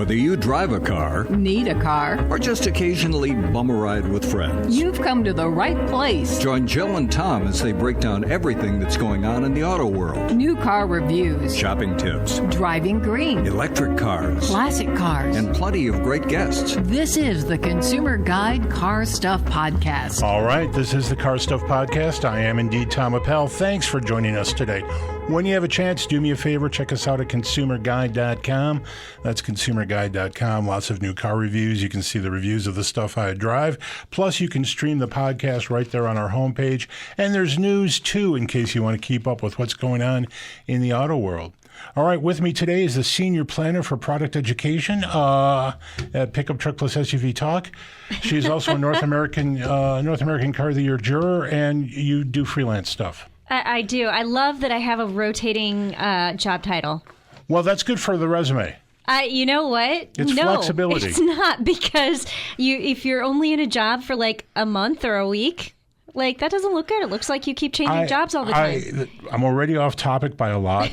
Whether you drive a car, need a car, or just occasionally bum a ride with friends, you've come to the right place. Join Jill and Tom as they break down everything that's going on in the auto world. New car reviews, Shopping tips, driving green, electric cars, classic cars, and plenty of great guests. This is the Consumer Guide Car Stuff Podcast. All right, this is the Car Stuff Podcast. I am indeed Tom Appel. Thanks for joining us today. When you have a chance, do me a favor, check us out at consumerguide.com. That's consumerguide.com. Lots of new car reviews. You can see the reviews of the stuff I drive. Plus, you can stream the podcast right there on our homepage. And there's news, too, in case you want to keep up with what's going on in the auto world. All right, with me today is the Senior Planner for Product Education at Pickup Truck Plus SUV Talk. She's also a North American Car of the Year juror, and you do freelance stuff. I do. I love that I have a rotating job title. Well, that's good for the resume. You know what? It's flexibility. It's not, because if you're only in a job for like a month or a week, like that doesn't look good. It looks like you keep changing jobs all the time. I'm already off topic by a lot.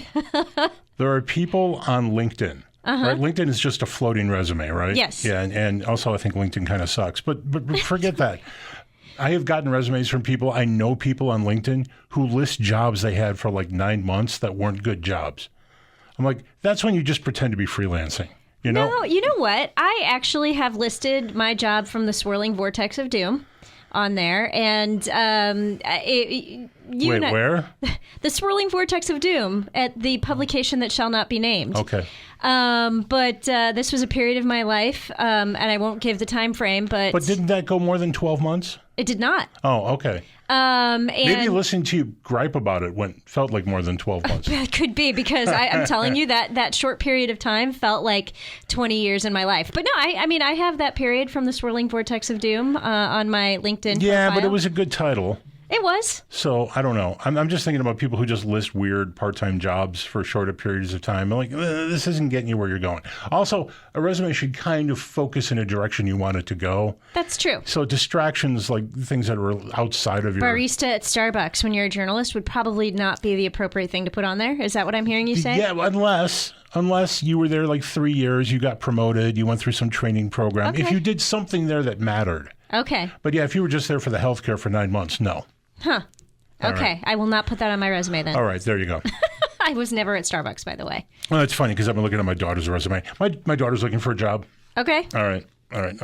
There are people on LinkedIn. Right? LinkedIn is just a floating resume, right? Yes. Yeah, and also I think LinkedIn kind of sucks. But forget that. I have gotten resumes from people. I know people on LinkedIn who list jobs they had for like 9 months that weren't good jobs. I'm like, that's when you just pretend to be freelancing. You know? No, you know what? I actually have listed my job from the Swirling Vortex of Doom on there. And where? The Swirling Vortex of Doom at the publication that shall not be named. Okay. But this was a period of my life, and I won't give the time frame. But didn't that go more than 12 months? It did not. Oh, okay. And maybe listening to you gripe about it felt like more than 12 months. It could be, because I'm telling you that short period of time felt like 20 years in my life. But no, I mean, I have that period from the Swirling Vortex of Doom on my LinkedIn Yeah, profile. but it was a good title. It was. So, I don't know. I'm just thinking about people who just list weird part-time jobs for shorter periods of time. I'm like, this isn't getting you where you're going. Also, a resume should kind of focus in a direction you want it to go. That's true. So distractions, like things that are outside of your... Barista at Starbucks when you're a journalist would probably not be the appropriate thing to put on there. Is that what I'm hearing you say? Yeah, unless you were there like 3 years, you got promoted, you went through some training program. Okay. If you did something there that mattered. Okay. But yeah, if you were just there for the healthcare for 9 months, no. Huh. Okay. Right. I will not put that on my resume then. All right. There you go. I was never at Starbucks, by the way. Well, it's funny because I've been looking at my daughter's resume. My daughter's looking for a job. Okay. All right.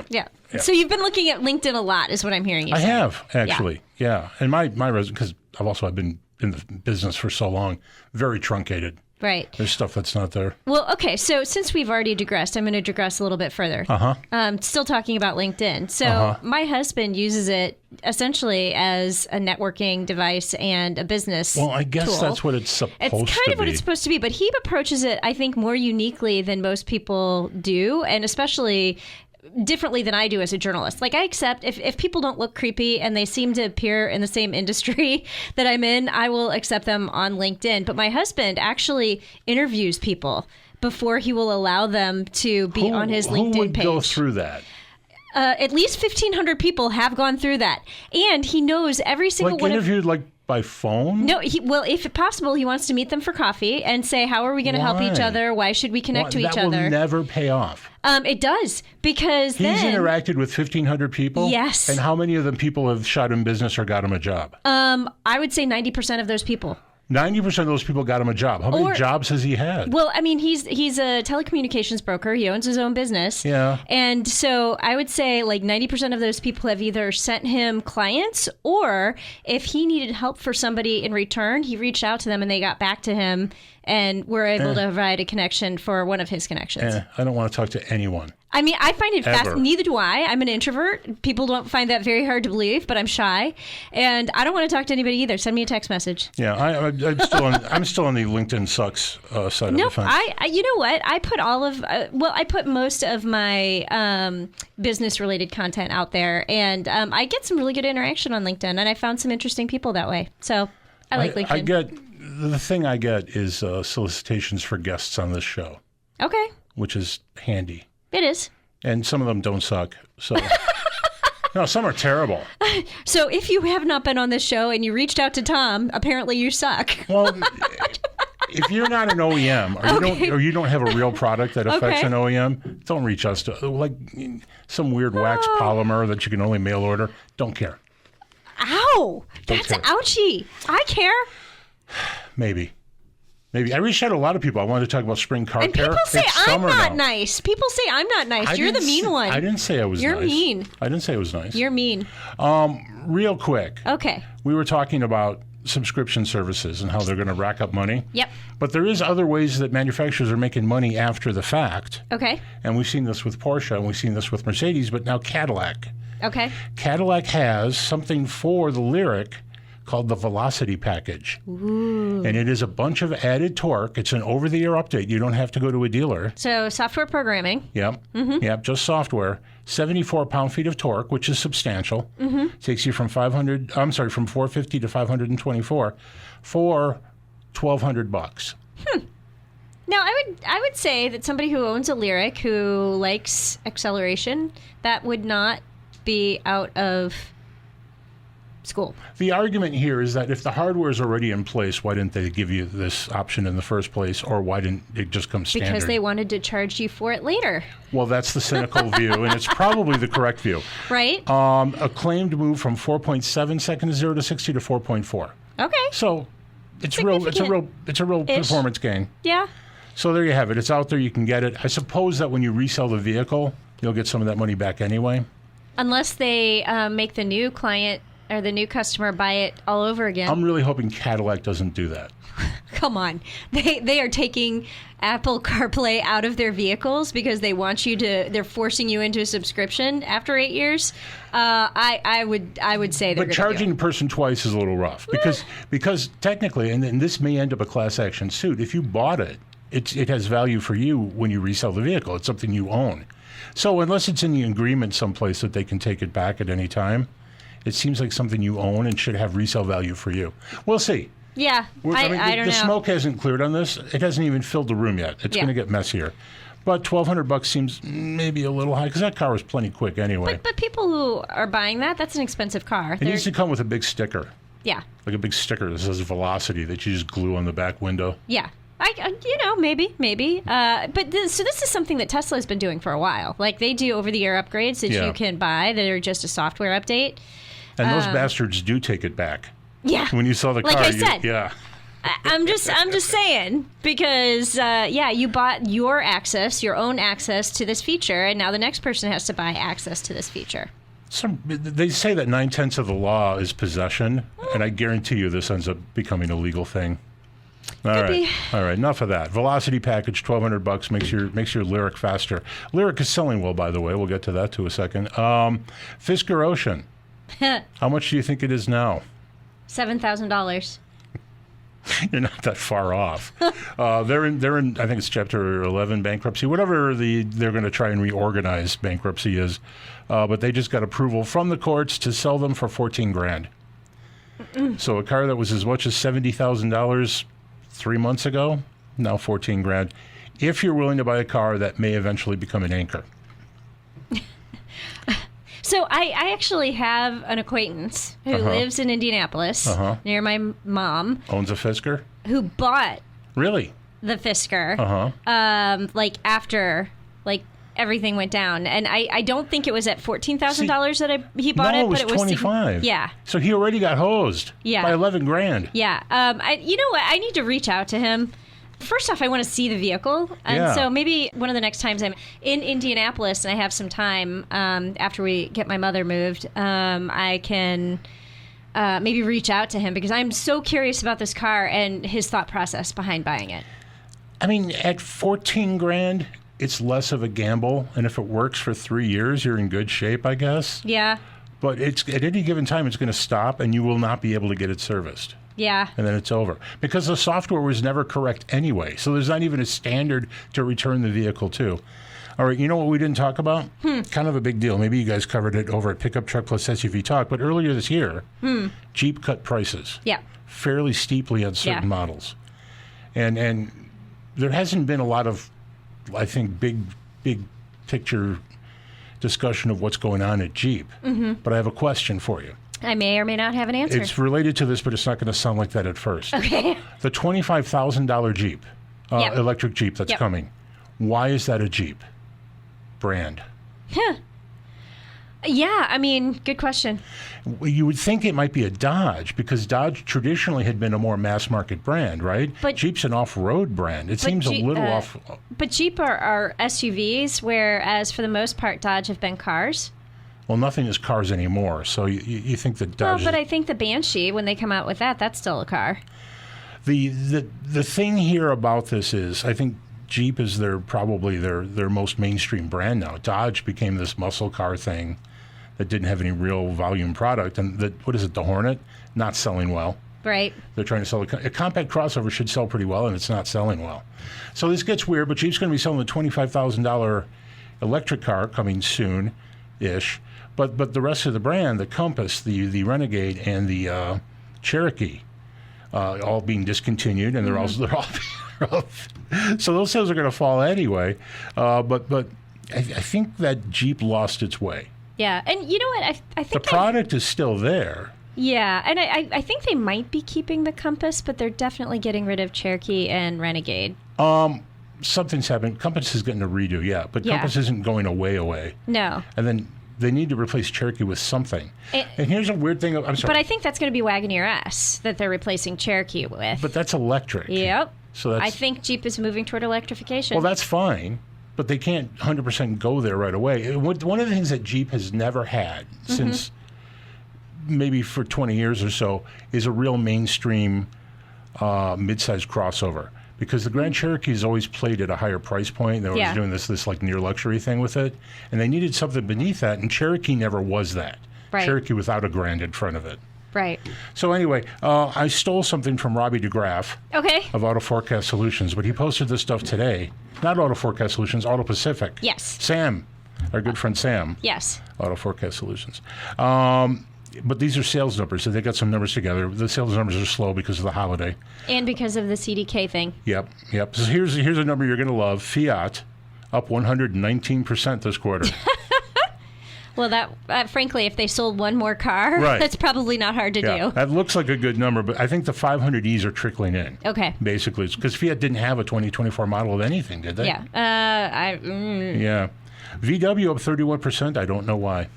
Yeah. So you've been looking at LinkedIn a lot is what I'm hearing you say. I have, actually. Yeah. And my resume, because I've been in the business for so long, very truncated. Right. There's stuff that's not there. Well, okay. So since we've already digressed, I'm going to digress a little bit further. Still talking about LinkedIn. So my husband uses it essentially as a networking device and a business Well, I guess tool. That's what it's supposed to be. It's kind of what it's supposed to be, but he approaches it, I think, more uniquely than most people do, and especially differently than I do as a journalist. Like, I accept if people don't look creepy and they seem to appear in the same industry that I'm in, I will accept them on LinkedIn. But my husband actually interviews people before he will allow them to be on his LinkedIn Who would page. go through that? At least 1,500 people have gone through that. And he knows every single one interviewed by phone? No, if possible, he wants to meet them for coffee and say, how are we going to help each other? Why should we connect to each other? That will never pay off. It does, because He's interacted with 1,500 people? Yes. And how many of them people have shot him business or got him a job? I would say 90% of those people. 90% of those people got him a job. How many jobs has he had? Well, I mean, he's a telecommunications broker. He owns his own business. Yeah. And so I would say like 90% of those people have either sent him clients, or if he needed help for somebody in return, he reached out to them and they got back to him and were able to provide a connection for one of his connections. I don't want to talk to anyone. I mean, I find it fascinating. Neither do I. I'm an introvert. People don't find that very hard to believe, but I'm shy. And I don't want to talk to anybody either. Send me a text message. Yeah, I'm still on the LinkedIn sucks side of the fence. You know what? I put I put most of my business-related content out there, and I get some really good interaction on LinkedIn, and I found some interesting people that way. So I like LinkedIn. The thing I get is solicitations for guests on this show. Okay. Which is handy. It is. And some of them don't suck. So no, some are terrible. So if you have not been on this show and you reached out to Tom, apparently you suck. Well, if you're not an OEM or you don't have a real product that affects an OEM, don't reach us to like some weird wax polymer that you can only mail order. Don't care. Ow! That's ouchy. I care. Maybe. I reached out to a lot of people. I wanted to talk about spring car care. And people say I'm not nice. People say I'm not nice. You're the mean one. I didn't say I was nice. You're mean. I didn't say it was nice. You're mean. Real quick. Okay. We were talking about subscription services and how they're going to rack up money. Yep. But there is other ways that manufacturers are making money after the fact. Okay. And we've seen this with Porsche and we've seen this with Mercedes, but now Cadillac. Okay. Cadillac has something for the Lyriq called the Velocity Package. Ooh. And it is a bunch of added torque. It's an over-the-air update. You don't have to go to a dealer. So software programming. Yep. Mm-hmm. Yep, just software. 74 pound-feet of torque, which is substantial. Mm-hmm. Takes you from 450 to 524 for $1,200. Now, I would say that somebody who owns a Lyriq who likes acceleration, that would not be out of school. The argument here is that if the hardware is already in place, why didn't they give you this option in the first place, or why didn't it just come standard? Because they wanted to charge you for it later. Well, that's the cynical view, and it's probably the correct view. Right. A claimed move from 4.7 seconds 0 to 60 to 4.4. Okay. So it's a real performance gain. Yeah. So there you have it. It's out there. You can get it. I suppose that when you resell the vehicle, you'll get some of that money back anyway. Unless they make the new client or the new customer buy it all over again. I'm really hoping Cadillac doesn't do that. Come on. They are taking Apple CarPlay out of their vehicles because they want you to, they're forcing you into a subscription after 8 years. I would say they're But charging a person twice is a little rough because technically, and this may end up a class action suit, if you bought it, it has value for you when you resell the vehicle. It's something you own. So unless it's in the agreement someplace that they can take it back at any time, it seems like something you own and should have resale value for you. We'll see. Yeah, I don't know. The smoke hasn't cleared on this. It hasn't even filled the room yet. It's going to get messier. But $1,200 seems maybe a little high because that car was plenty quick anyway. But people who are buying that's an expensive car. It needs to come with a big sticker. Yeah. Like a big sticker that says Velocity that you just glue on the back window. Yeah. Maybe. So this is something that Tesla has been doing for a while. Like they do over-the-air upgrades that you can buy that are just a software update. And those bastards do take it back. Yeah. When you saw the car, like I said. Yeah. I'm just saying because you bought your own access to this feature, and now the next person has to buy access to this feature. They say that 9/10 of the law is possession, and I guarantee you this ends up becoming a legal thing. All right. Enough of that. Velocity package, $1,200 makes your Lyriq faster. Lyriq is selling well, by the way. We'll get to that to a second. Fisker Ocean. How much do you think it is now? $7,000. You're not that far off. They're in. I think it's Chapter 11 bankruptcy. Whatever they're going to try and reorganize bankruptcy is, but they just got approval from the courts to sell them for $14,000. So a car that was as much as $70,000 3 months ago, now $14,000. If you're willing to buy a car that may eventually become an anchor. So I actually have an acquaintance who lives in Indianapolis near my mom. Owns a Fisker? Who bought really the Fisker after everything went down. And I don't think it was at $14,000 that he bought it, but it was $25,000. Yeah. So he already got hosed by $11,000. Yeah. You know what? I need to reach out to him. First off, I want to see the vehicle. And so maybe one of the next times I'm in Indianapolis and I have some time after we get my mother moved, I can maybe reach out to him because I'm so curious about this car and his thought process behind buying it. I mean, at $14,000, it's less of a gamble. And if it works for 3 years, you're in good shape, I guess. Yeah. But it's at any given time, it's going to stop and you will not be able to get it serviced. Yeah. And then it's over. Because the software was never correct anyway. So there's not even a standard to return the vehicle to. All right, you know what we didn't talk about? Kind of a big deal. Maybe you guys covered it over at Pickup Truck Plus SUV Talk. But earlier this year, Jeep cut prices. Yeah. Fairly steeply on certain models. And there hasn't been a lot of, I think, big picture discussion of what's going on at Jeep. But I have a question for you. I may or may not have an answer. It's related to this, but it's not going to sound like that at first. Okay. The $25,000 Jeep, Yep. electric Jeep that's Yep. coming. Why is that a Jeep brand? Yeah, I mean, good question. You would think it might be a Dodge because Dodge traditionally had been a more mass market brand, right? But Jeep's an off-road brand. It seems a little off. But Jeep are SUVs, whereas for the most part, Dodge have been cars. Well, nothing is cars anymore. So you think that Well, Dodge? but I think the Banshee, when they come out with that, that's still a car. The thing here about this is, I think Jeep is probably their most mainstream brand now. Dodge became this muscle car thing that didn't have any real volume product, and what is it? The Hornet, not selling well. Right. They're trying to sell a compact crossover should sell pretty well, and it's not selling well. So this gets weird, but Jeep's going to be selling a $25,000 electric car coming soon-ish. But the rest of the brand, the Compass, the Renegade, and the Cherokee, all being discontinued, and they're all so those sales are going to fall anyway. But I think that Jeep lost its way. Yeah, and you know what? I think The product is still there. Yeah, and I think they might be keeping the Compass, but they're definitely getting rid of Cherokee and Renegade. Something's happening. Compass is getting a redo, yeah, but Yeah. Compass isn't going away. No. And then they need to replace Cherokee with something. And here's a weird thing. I'm sorry. But I think that's going to be Wagoneer S that they're replacing Cherokee with. But that's electric. Yep. So I think Jeep is moving toward electrification. Well, that's fine, but they can't 100% go there right away. One of the things that Jeep has never had since maybe for 20 years or so is a real mainstream mid-size crossover. Because the Grand Cherokee has always played at a higher price point. They're always doing this like near luxury thing with it. And they needed something beneath that, and Cherokee never was that. Right. Cherokee without a Grand in front of it. Right. So anyway, I stole something from Robbie DeGraff of Auto Forecast Solutions, but he posted this stuff today. Not Auto Forecast Solutions, Auto Pacific. Yes. Sam, our good friend Sam. Yes. Auto Forecast Solutions. But these are sales numbers, so they got some numbers together. The sales numbers are slow because of the holiday. And because of the CDK thing. Yep. So here's a number you're going to love. Fiat, up 119% this quarter. Well, that frankly, if they sold one more car, that's probably not hard to do. That looks like a good number, but I think the 500Es are trickling in. Okay. Basically, because Fiat didn't have a 2024 model of anything, did they? Yeah. Yeah. VW up 31%. I don't know why.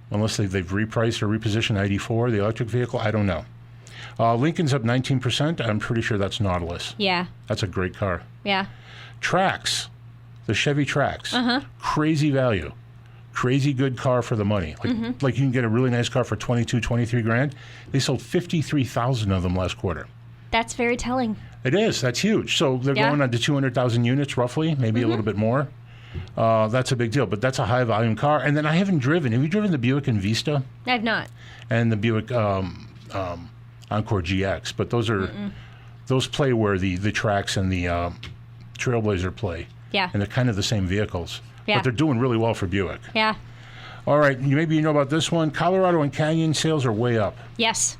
Unless they've repriced or repositioned ID4, the electric vehicle. I don't know. Lincoln's up 19%. I'm pretty sure that's Nautilus. Yeah. That's a great car. Yeah. Trax, the Chevy Trax. Crazy value. Crazy good car for the money. Like you can get a really nice car for 22, 23 grand. They sold 53,000 of them last quarter. That's very telling. It is. That's huge. So they're going on to 200,000 units roughly, maybe a little bit more. That's a big deal, but that's a high volume car. And then I haven't driven. Have you driven the Buick Envista? I've not. And the Buick Encore GX, but those play where the Trax and the Trailblazer play. Yeah. And they're kind of the same vehicles. Yeah. But they're doing really well for Buick. Yeah. All right. Maybe you know about this one. Colorado and Canyon sales are way up. Yes.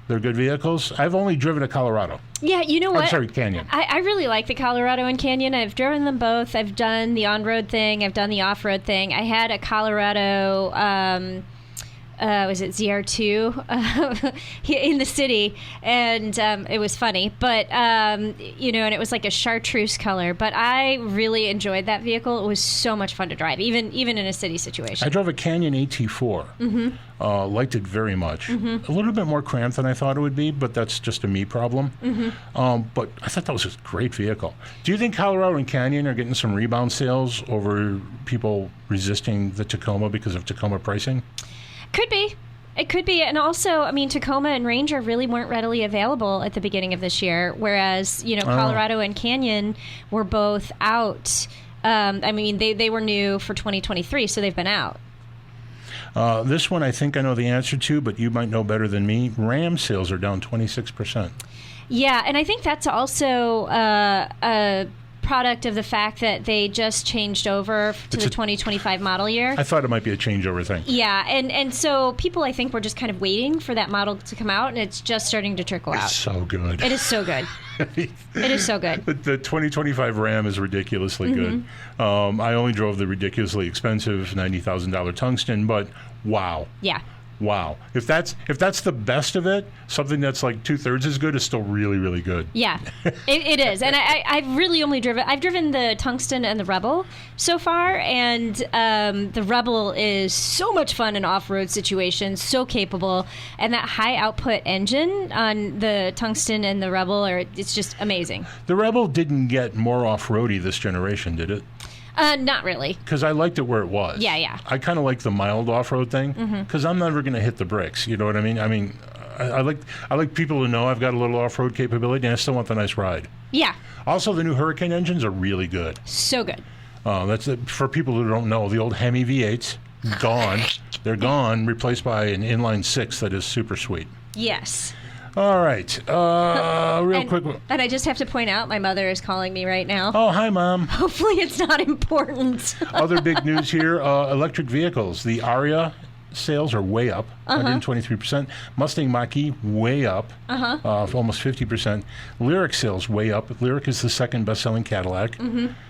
They're good vehicles. I've only driven a Colorado. Yeah, you know what? I'm sorry, Canyon. I really like the Colorado and Canyon. I've driven them both. I've done the on-road thing. I've done the off-road thing. I had a Colorado, was it ZR2 in the city, and it was funny. But, and it was like a chartreuse color. But I really enjoyed that vehicle. It was so much fun to drive, even in a city situation. I drove a Canyon AT4. Liked it very much. A little bit more cramped than I thought it would be, but that's just a me problem. But I thought that was a great vehicle. Do you think Colorado and Canyon are getting some rebound sales over people resisting the Tacoma because of Tacoma pricing? Could be. It could be. And also, I mean, Tacoma and Ranger really weren't readily available at the beginning of this year, whereas, Colorado and Canyon were both out. I mean, they were new for 2023, so they've been out. This one I think I know the answer to, but you might know better than me. Ram sales are down 26%. Yeah, and I think that's also product of the fact that they just changed over to the 2025 model year. I thought it might be a changeover thing. Yeah, and so people, I think, were just kind of waiting for that model to come out, and it's just starting to trickle out. It's so good. It is so good. It is so good. The 2025 Ram is ridiculously good. I only drove the ridiculously expensive $90,000 Tungsten, but wow. Yeah. Wow. If that's the best of it, something that's like 2/3 as good is still really, really good. Yeah, it is. And I've really only driven the Tungsten and the Rebel so far, and the Rebel is so much fun in off-road situations, so capable, and that high output engine on the Tungsten and the Rebel, it's just amazing. The Rebel didn't get more off-roady this generation, did it? Not really. Because I liked it where it was. Yeah. I kind of like the mild off-road thing because I'm never going to hit the bricks. You know what I mean? I like people to know I've got a little off-road capability, and I still want the nice ride. Yeah. Also, the new Hurricane engines are really good. So good. That's for people who don't know. The old Hemi V8s gone. They're gone, replaced by an inline 6 that is super sweet. Yes. All right. Quick. And I just have to point out, my mother is calling me right now. Oh, hi, Mom. Hopefully it's not important. Other big news here, electric vehicles. The Aria sales are way up, 123%. Mustang Mach-E, way up, almost 50%. Lyriq sales, way up. Lyriq is the second best-selling Cadillac.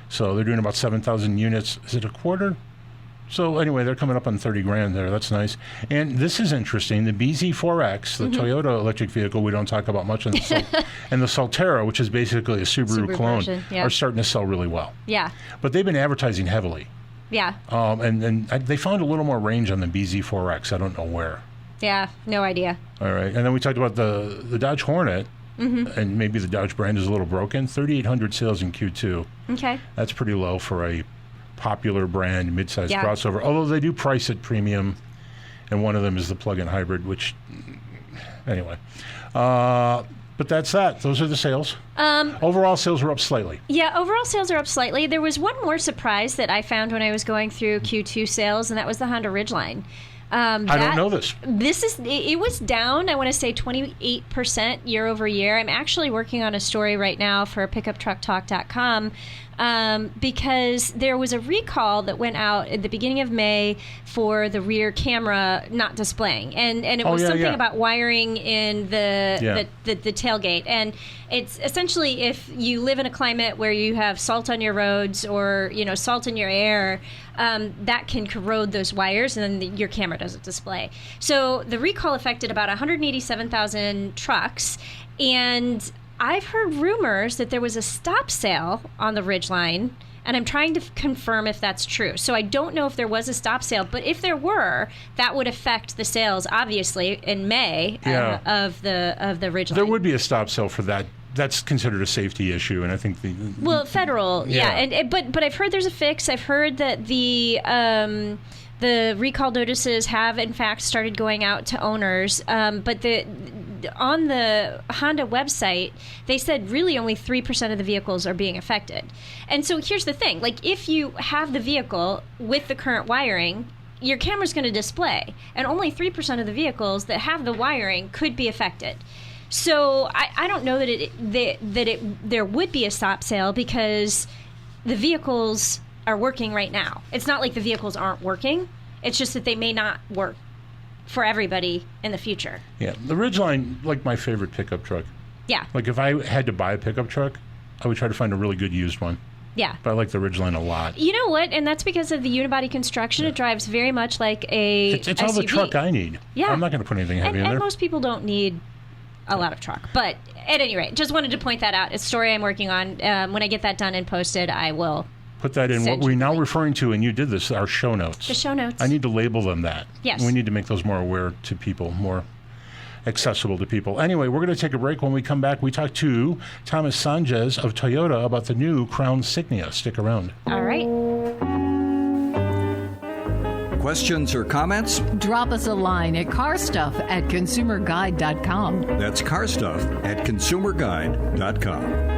So they're doing about 7,000 units. Is it a quarter? So anyway, they're coming up on 30 grand there. That's nice. And this is interesting. The BZ4X, the Toyota electric vehicle we don't talk about much, and the Solterra, which is basically a Subaru clone, version, yeah. are starting to sell really well. Yeah. But they've been advertising heavily. Yeah. And they found a little more range on the BZ4X. I don't know where. Yeah, no idea. All right. And then we talked about the Dodge Hornet. And maybe the Dodge brand is a little broken. 3,800 sales in Q2. Okay. That's pretty low for a popular brand mid-sized crossover, although they do price it premium, and one of them is the plug-in hybrid, which anyway, but that's that. Those are the sales. Overall sales are up slightly. Yeah, overall sales are up slightly. There was one more surprise that I found when I was going through Q2 sales, and that was the Honda Ridgeline. I don't know this. It was down, I want to say 28% year over year. I'm actually working on a story right now for pickuptrucktalk.com because there was a recall that went out at the beginning of May for the rear camera not displaying, and it was something about wiring in the tailgate. And it's essentially, if you live in a climate where you have salt on your roads or salt in your air, that can corrode those wires, and then your camera doesn't display. So the recall affected about 187,000 trucks, and I've heard rumors that there was a stop sale on the Ridgeline, and I'm trying to confirm if that's true. So I don't know if there was a stop sale, but if there were, that would affect the sales, obviously, in May of the Ridgeline. There would be a stop sale for that. That's considered a safety issue, and I think federal, but I've heard there's a fix. I've heard that the recall notices have in fact started going out to owners, but on the Honda website, they said really only 3% of the vehicles are being affected. And so here's the thing, like if you have the vehicle with the current wiring, your camera's going to display, and only 3% of the vehicles that have the wiring could be affected. So I don't know that there would be a stop sale because the vehicles are working right now. It's not like the vehicles aren't working. It's just that they may not work for everybody in the future. Yeah, the Ridgeline, like my favorite pickup truck. Yeah. Like if I had to buy a pickup truck, I would try to find a really good used one. Yeah. But I like the Ridgeline a lot. You know what? And that's because of the unibody construction. Yeah. It drives very much like a It's all SUV. the truck I need. Yeah. I'm not going to put anything heavy in there. And most people don't need a lot of truck. But at any rate, just wanted to point that out. It's a story I'm working on. When I get that done and posted, I will put that in what we're now referring to, and you did this, our show notes. The show notes. I need to label them that. Yes. We need to make those more aware to people, more accessible to people. Anyway, we're going to take a break. When we come back, we talk to Thomas Sondej of Toyota about the new Crown Signia. Stick around. All right. Questions or comments? Drop us a line at carstuff@consumerguide.com. That's carstuff@consumerguide.com.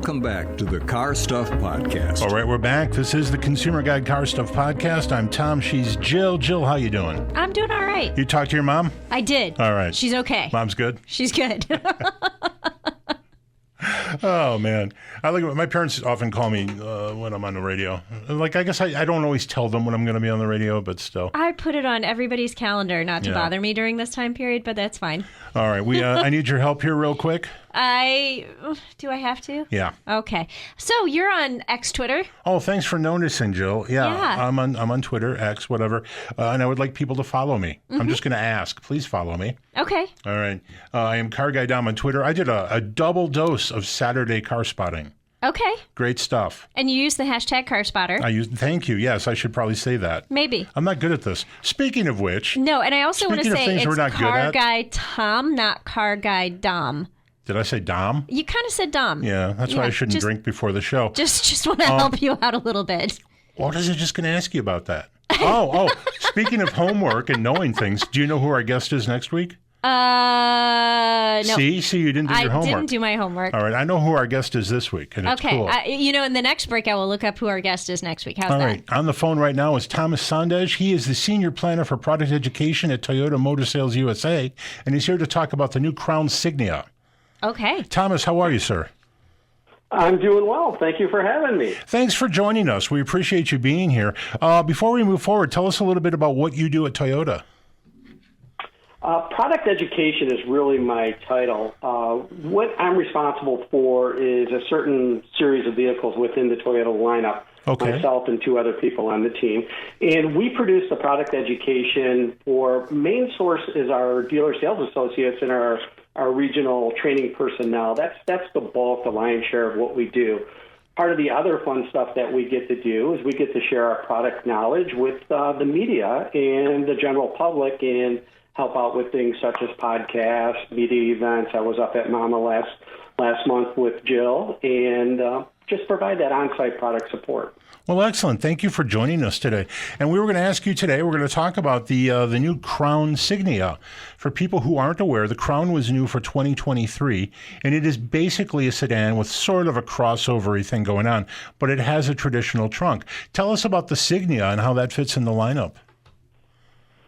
Welcome back to the Car Stuff Podcast. All right, we're back. This is the Consumer Guide Car Stuff Podcast. I'm Tom. She's Jill. Jill, how you doing? I'm doing all right. You talked to your mom? I did. All right. She's okay. Mom's good? She's good. Oh, man. My parents often call me when I'm on the radio. I guess I don't always tell them when I'm going to be on the radio, but still. I put it on everybody's calendar not to bother me during this time period, but that's fine. All right. I need your help here real quick. Do I have to? Yeah. Okay. So you're on X Twitter. Oh, thanks for noticing, Jill. Yeah. I'm on Twitter, X, whatever. And I would like people to follow me. Mm-hmm. I'm just going to ask. Please follow me. Okay. All right. I am Car Guy Dom on Twitter. I did a double dose of Saturday car spotting. Okay. Great stuff. And you use the hashtag CarSpotter. Thank you. Yes, I should probably say that. Maybe. I'm not good at this. Speaking of which. No, and I also want to say it's Car Guy Tom, not Car Guy Dom. Did I say Dom? You kind of said Dom. Yeah, that's why I shouldn't drink before the show. Just want to help you out a little bit. Well, I was just going to ask you about that. Oh, speaking of homework and knowing things, do you know who our guest is next week? No. See, you didn't do your homework. I didn't do my homework. All right, I know who our guest is this week, and it's cool. In the next break, I will look up who our guest is next week. How's that? All right, on the phone right now is Thomas Sondej. He is the Senior Planner for Product Education at Toyota Motor Sales USA, and he's here to talk about the new Crown Signia. Okay. Thomas, how are you, sir? I'm doing well. Thank you for having me. Thanks for joining us. We appreciate you being here. Before we move forward, tell us a little bit about what you do at Toyota. Product education is really my title. What I'm responsible for is a certain series of vehicles within the Toyota lineup. Okay. Myself and two other people on the team. And we produce the product education for main source is our dealer sales associates and our regional training personnel. That's the bulk, the lion's share of what we do. Part of the other fun stuff that we get to do is we get to share our product knowledge with the media and the general public and help out with things such as podcasts, media events. I was up at Mama last month with Jill and just provide that on-site product support. Well, excellent. Thank you for joining us today. And we were going to ask you today, we're going to talk about the new Crown Signia. For people who aren't aware, the Crown was new for 2023, and it is basically a sedan with sort of a crossover-y thing going on, but it has a traditional trunk. Tell us about the Signia and how that fits in the lineup.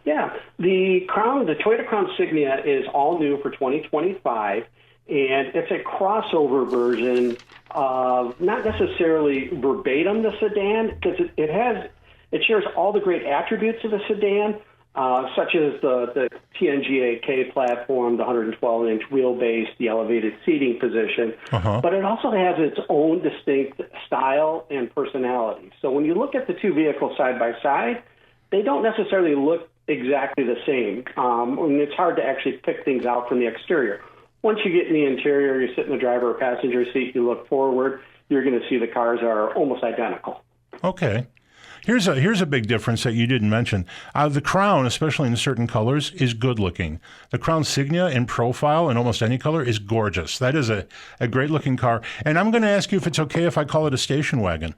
Yeah, the Toyota Crown Signia is all new for 2025, and it's a crossover version of not necessarily verbatim the sedan, because it shares all the great attributes of the sedan, such as the TNGA-K platform, the 112-inch wheelbase, the elevated seating position, but it also has its own distinct style and personality. So when you look at the two vehicles side by side, they don't necessarily look exactly the same. And it's hard to actually pick things out from the exterior. Once you get in the interior, you sit in the driver or passenger seat, you look forward, you're going to see the cars are almost identical. Okay. Here's a big difference that you didn't mention. The Crown, especially in certain colors, is good looking. The Crown Signia in profile in almost any color is gorgeous. That is a great looking car. And I'm going to ask you if it's okay if I call it a station wagon.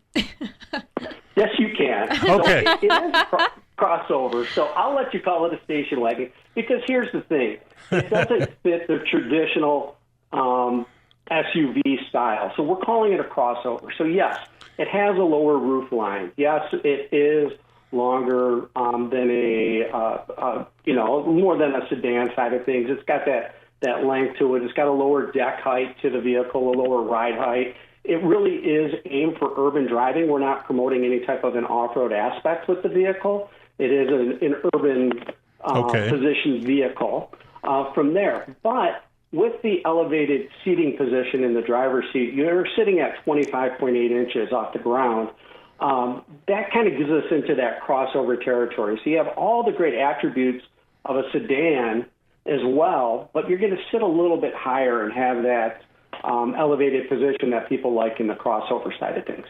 Yes, you can. Okay. So it is crossover, so I'll let you call it a station wagon because here's the thing. It doesn't fit the traditional SUV style. So we're calling it a crossover. So yes, it has a lower roof line. Yes, it is longer than more than a sedan side of things. It's got that length to it. It's got a lower deck height to the vehicle, a lower ride height. It really is aimed for urban driving. We're not promoting any type of an off-road aspect with the vehicle. It is an urban positioned vehicle from there. But with the elevated seating position in the driver's seat, you're sitting at 25.8 inches off the ground. That kind of gives us into that crossover territory. So you have all the great attributes of a sedan as well, but you're going to sit a little bit higher and have that elevated position that people like in the crossover side of things.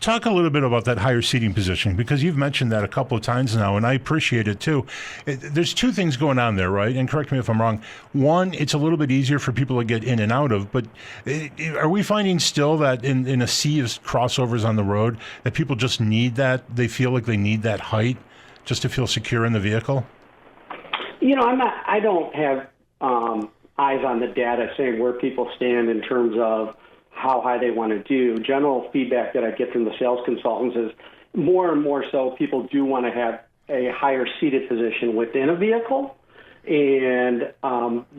Talk a little bit about that higher seating position, because you've mentioned that a couple of times now, and I appreciate it too. There's two things going on there, right? And correct me if I'm wrong. One, it's a little bit easier for people to get in and out of, but are we finding still that in a sea of crossovers on the road, that people just need that, they feel like they need that height just to feel secure in the vehicle? I don't have eyes on the data saying where people stand in terms of how high they want to do. General feedback that I get from the sales consultants is more and more so people do want to have a higher seated position within a vehicle. And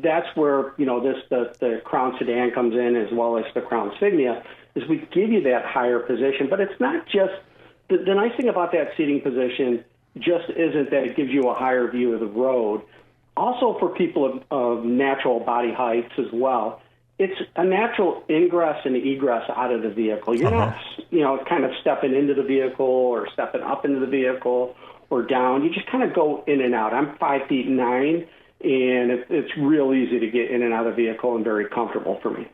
that's where, the Crown sedan comes in, as well as the Crown Signia, is we give you that higher position. But it's not just, the nice thing about that seating position just isn't that it gives you a higher view of the road. Also for people of natural body heights as well, it's a natural ingress and egress out of the vehicle. You're not, kind of stepping into the vehicle or stepping up into the vehicle or down. You just kind of go in and out. I'm 5'9", and it's real easy to get in and out of the vehicle and very comfortable for me.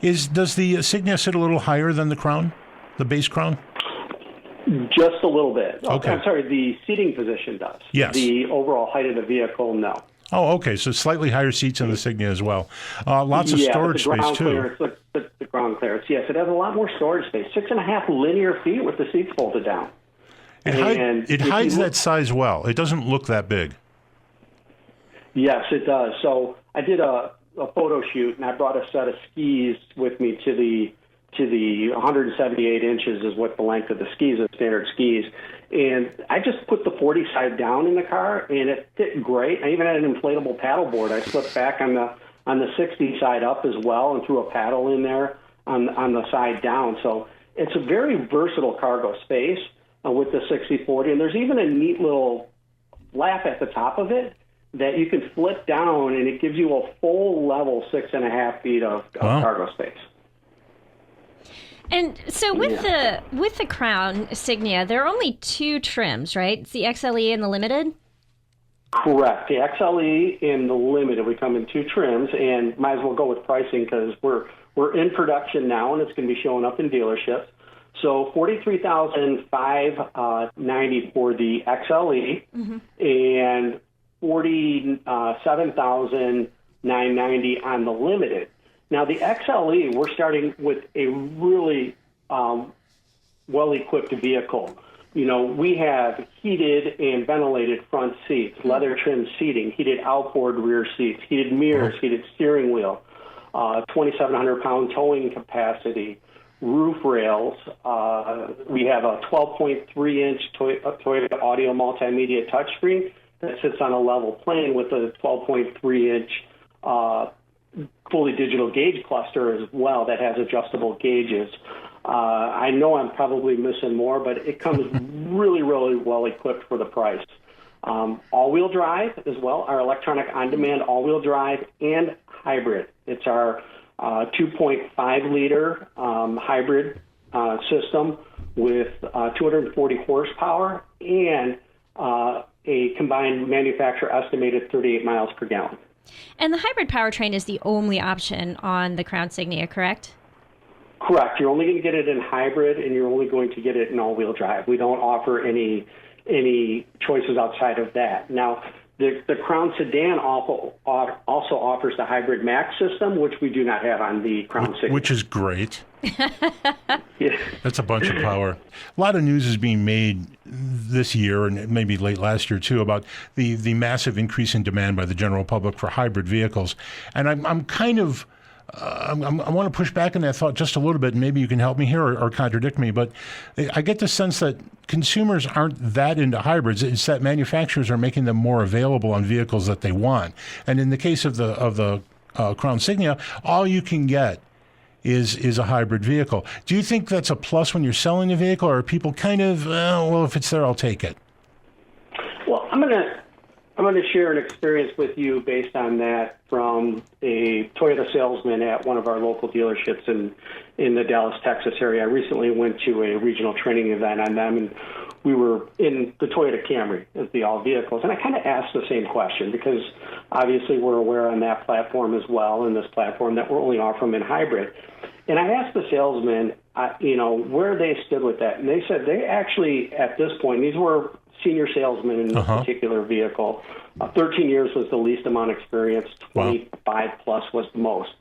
Does the Signia sit a little higher than the Crown, the base Crown? Just a little bit. Okay. I'm sorry, the seating position does. Yes. The overall height of the vehicle, no. Oh, okay. So slightly higher seats in the Signia as well. Lots of storage space, too. The ground clearance, yes. It has a lot more storage space. 6.5 linear feet with the seats folded down. It hides that size well. It doesn't look that big. Yes, it does. So I did a photo shoot, and I brought a set of skis with me to the 178 inches is what the length of the skis is, standard skis. And I just put the 40 side down in the car, and it fit great. I even had an inflatable paddle board. I slipped back on the 60 side up as well and threw a paddle in there on the side down. So it's a very versatile cargo space with the 60/40. And there's even a neat little flap at the top of it that you can flip down, and it gives you a full level 6.5 feet of cargo space. And so with the Crown Signia, there are only two trims, right? It's the XLE and the Limited? Correct. The XLE and the Limited, we come in two trims, and might as well go with pricing because we're in production now, and it's going to be showing up in dealerships. So $43,590 for the XLE, and $47,990 on the Limited. Now, the XLE, we're starting with a really well-equipped vehicle. We have heated and ventilated front seats, leather-trimmed seating, heated outboard rear seats, heated mirrors, heated steering wheel, 2,700-pound towing capacity, roof rails. We have a 12.3-inch Toyota audio multimedia touchscreen that sits on a level plane with a 12.3-inch fully digital gauge cluster as well that has adjustable gauges. I know I'm probably missing more, but it comes really, really well equipped for the price. All-wheel drive as well, our electronic on-demand all-wheel drive and hybrid. It's our 2.5-liter hybrid system with 240 horsepower and a combined manufacturer estimated 38 miles per gallon. And the hybrid powertrain is the only option on the Crown Signia, correct? Correct. You're only going to get it in hybrid, and you're only going to get it in all-wheel drive. We don't offer any choices outside of that. Now, the Crown Sedan also offers the Hybrid Max system, which we do not have on the Crown Signia. Which is great. Yeah. That's a bunch of power. A lot of news is being made this year and maybe late last year too about the massive increase in demand by the general public for hybrid vehicles. And I'm kind of I want to push back on that thought just a little bit, and maybe you can help me here or contradict me, but I get the sense that consumers aren't that into hybrids. It's that manufacturers are making them more available on vehicles that they want. And in the case of the Crown Signia, all you can get is a hybrid vehicle. Do you think that's a plus when you're selling a vehicle, or are people kind of, well, if it's there, I'll take it? Well, I'm going to share an experience with you based on that from a Toyota salesman at one of our local dealerships in the Dallas, Texas area. I recently went to a regional training event on them, and we were in the Toyota Camry as the all vehicles. And I kind of asked the same question because obviously we're aware on that platform as well, in this platform, that we're only offering them in hybrid. And I asked the salesman, where they stood with that. And they said they actually, at this point, these were senior salesmen in this particular vehicle. 13 years was the least amount of experience. 25 plus was the most.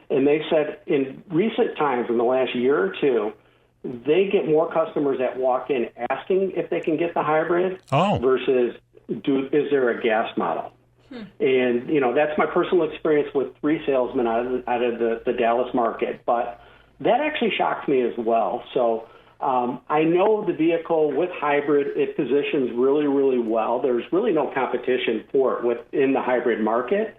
And they said in recent times, in the last year or two, they get more customers that walk in asking if they can get the hybrid versus is there a gas model? And, that's my personal experience with 3 salesmen out of the Dallas market. But that actually shocked me as well. So I know the vehicle with hybrid, it positions really, really well. There's really no competition for it within the hybrid market.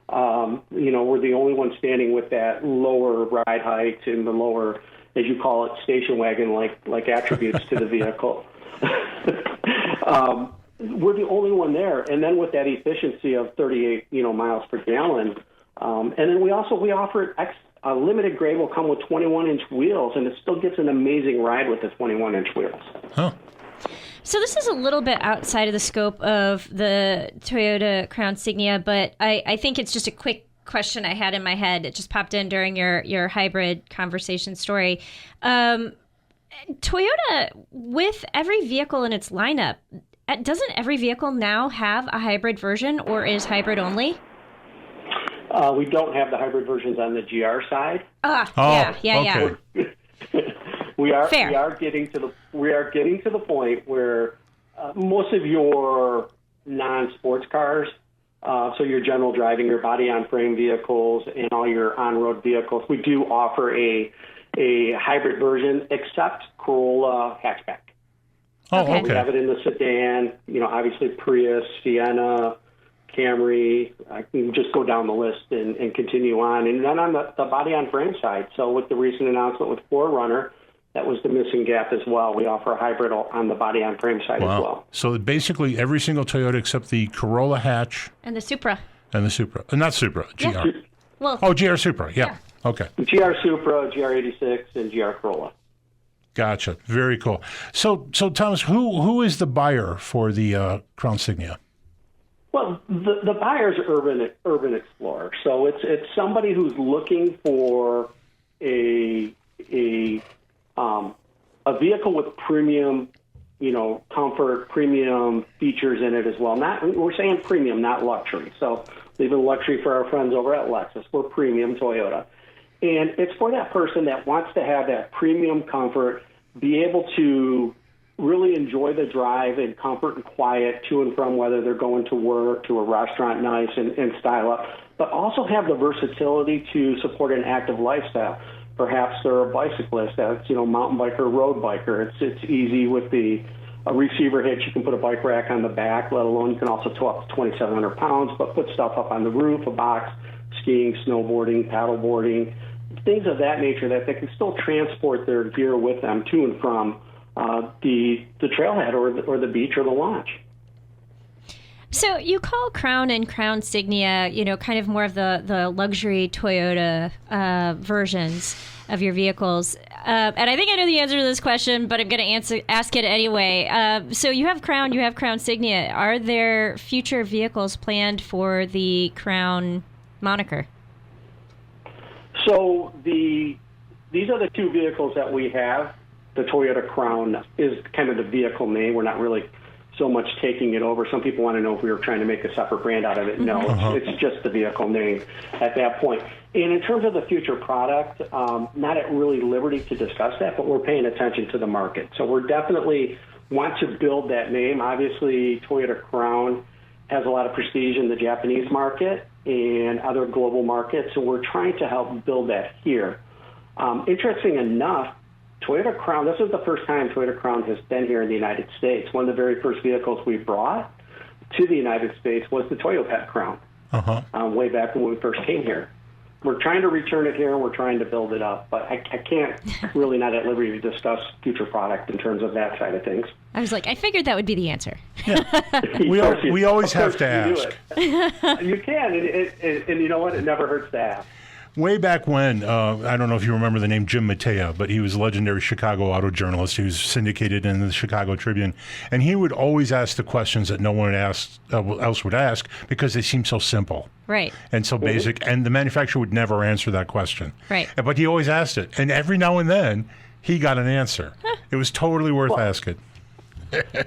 We're the only one standing with that lower ride height and the lower, as you call it, station wagon like attributes to the vehicle. We're the only one there, and then with that efficiency of 38 miles per gallon, and then we offer a limited grade will come with 21-inch wheels, and it still gets an amazing ride with the 21-inch wheels. Huh. So this is a little bit outside of the scope of the Toyota Crown Signia, but I think it's just a quick question I had in my head. It just popped in during your hybrid conversation story. Toyota, with every vehicle in its lineup, doesn't every vehicle now have a hybrid version, or is hybrid only? We don't have the hybrid versions on the GR side. Yeah. We are getting to the point where most of your non-sports cars, so your general driving, your body-on-frame vehicles, and all your on-road vehicles, we do offer a hybrid version, except Corolla hatchback. Oh, okay. We have it in the sedan, obviously Prius, Sienna, Camry. I can just go down the list and continue on. And then on the body-on-frame side, so with the recent announcement with 4Runner, that was the missing gap as well. We offer a hybrid on the body-on-frame side as well. So basically every single Toyota except the Corolla hatch. And the Supra. Not Supra, GR. Yeah. Well, GR Supra, yeah. Okay. GR Supra, GR86, and GR Corolla. Gotcha. Very cool. So Thomas, who is the buyer for the Crown Signia? Well, the buyer's urban explorer. So it's somebody who's looking for a vehicle with premium, comfort, premium features in it as well. We're saying premium, not luxury. So leaving luxury for our friends over at Lexus. We're premium Toyota. And it's for that person that wants to have that premium comfort, be able to really enjoy the drive in comfort and quiet to and from, whether they're going to work, to a restaurant, nice and style up, but also have the versatility to support an active lifestyle. Perhaps they're a bicyclist, that's mountain biker, road biker. It's easy with the receiver hitch. You can put a bike rack on the back, let alone you can also tow up to 2,700 pounds, but put stuff up on the roof, a box, skiing, snowboarding, paddleboarding, things of that nature that they can still transport their gear with them to and from the trailhead or the beach or the launch. So you call Crown and Crown Signia, kind of more of the luxury Toyota versions of your vehicles. And I think I know the answer to this question, but I'm going to ask it anyway. So you have Crown, Signia. Are there future vehicles planned for the Crown moniker? So these are the two vehicles that we have. The Toyota Crown is kind of the vehicle name. We're not really so much taking it over. Some people want to know if we were trying to make a separate brand out of it. No, it's just the vehicle name at that point. And in terms of the future product, not at really liberty to discuss that, but we're paying attention to the market. So we're definitely want to build that name. Obviously, Toyota Crown has a lot of prestige in the Japanese market and other global markets, so we're trying to help build that here. Interesting enough, Toyota Crown, this is the first time Toyota Crown has been here in the United States. One of the very first vehicles we brought to the United States was the Toyota Crown, way back when we first came here. We're trying to return it here, and we're trying to build it up, but I can't really not at liberty to discuss future product in terms of that side of things. I was like, I figured that would be the answer. Yeah. we always have to ask. You can, and you know what? It never hurts to ask. Way back when, I don't know if you remember the name Jim Mattea, but he was a legendary Chicago auto journalist. He was syndicated in the Chicago Tribune. And he would always ask the questions that no one else would ask because they seemed so simple. Right. And so basic. And the manufacturer would never answer that question. Right. But he always asked it. And every now and then, he got an answer. It was totally worth asking.